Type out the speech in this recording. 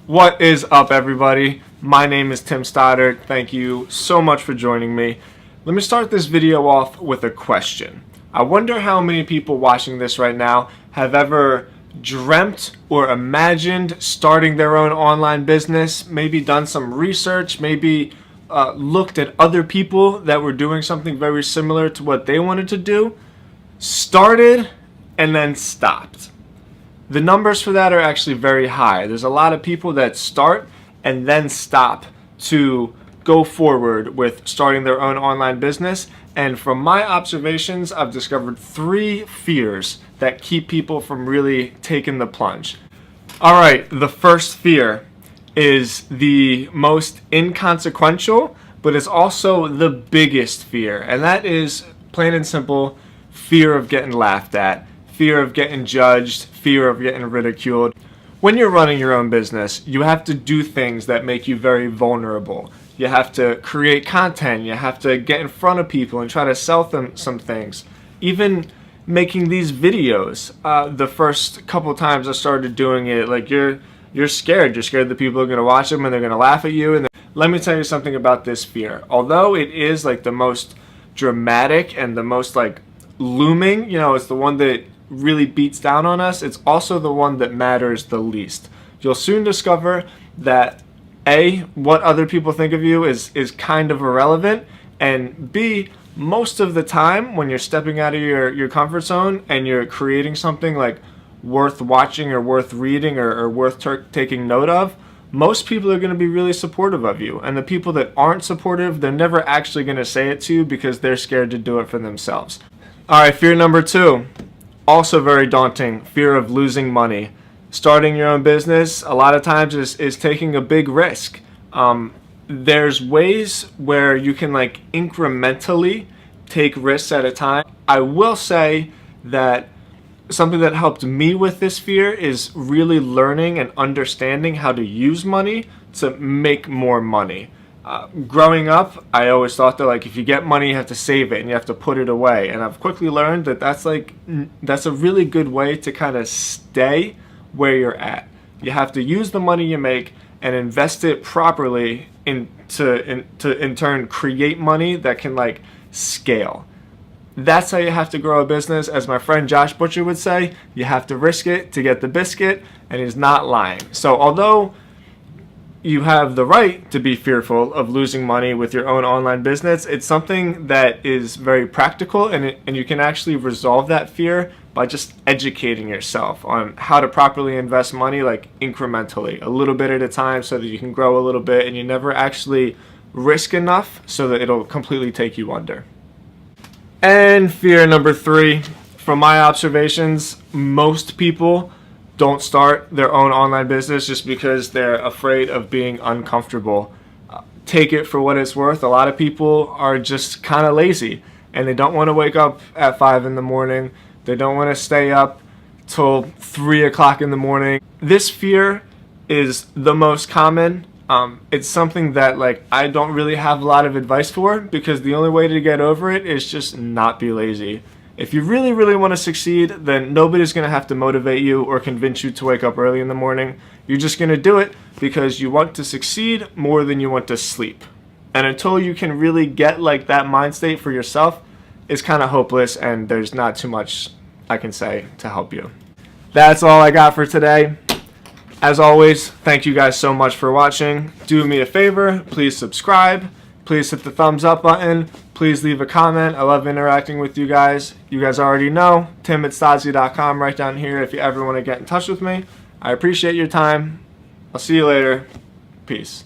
What is up, everybody? My name is Tim Stoddard. Thank you so much for joining me. Let me start this video off with a question. I wonder how many people watching this right now have ever dreamt or imagined starting their own online business, maybe done some research, maybe looked at other people that were doing something very similar to what they wanted to do, started, and then stopped. The numbers for that are actually very high. There's a lot of people that start and then stop to go forward with starting their own online business. And from my observations, I've discovered 3 fears that keep people from really taking the plunge. All right, the first fear is the most inconsequential, but it's also the biggest fear. And that is, plain and simple, fear of getting laughed at, fear of getting judged, fear of getting ridiculed. When you're running your own business, you have to do things that make you very vulnerable. You have to create content, you have to get in front of people and try to sell them some things. Even making these videos, the first couple times I started doing it, like you're scared. You're scared that people are going to watch them and they're going to laugh at you. And let me tell you something about this fear. Although it is like the most dramatic and the most like looming, it's the one that really beats down on us, it's also the one that matters the least. You'll soon discover that A, what other people think of you is kind of irrelevant, and B, most of the time when you're stepping out of your comfort zone and you're creating something like worth watching or worth reading or worth taking note of, most people are going to be really supportive of you. And the people that aren't supportive, they're never actually going to say it to you because they're scared to do it for themselves. All right, fear number 2. Also very daunting, fear of losing money. Starting your own business a lot of times is taking a big risk. There's ways where you can like incrementally take risks at a time. I will say that something that helped me with this fear is really learning and understanding how to use money to make more money. Growing up, I always thought that like if you get money, you have to save it and you have to put it away. And I've quickly learned that that's a really good way to kind of stay where you're at. You have to use the money you make and invest it properly to in turn create money that can like scale. That's how you have to grow a business. As my friend Josh Butcher would say, you have to risk it to get the biscuit, and he's not lying. So although you have the right to be fearful of losing money with your own online business, it's something that is very practical, and you can actually resolve that fear by just educating yourself on how to properly invest money, like incrementally, a little bit at a time, so that you can grow a little bit and you never actually risk enough so that it'll completely take you under. And fear number 3, from my observations, most people don't start their own online business just because they're afraid of being uncomfortable. Take it for what it's worth. A lot of people are just kind of lazy and they don't want to wake up at 5 in the morning. They don't want to stay up till 3 o'clock in the morning. This fear is the most common. It's something that like I don't really have a lot of advice for, because the only way to get over it is just not be lazy. If you really, really want to succeed, then nobody's going to have to motivate you or convince you to wake up early in the morning. You're just going to do it because you want to succeed more than you want to sleep. And until you can really get like that mind state for yourself, it's kind of hopeless, and there's not too much I can say to help you. That's all I got for today. As always, thank you guys so much for watching. Do me a favor, please subscribe. Please hit the thumbs up button. Please leave a comment. I love interacting with you guys. You guys already know, tim@stodzy.com right down here if you ever want to get in touch with me. I appreciate your time. I'll see you later. Peace.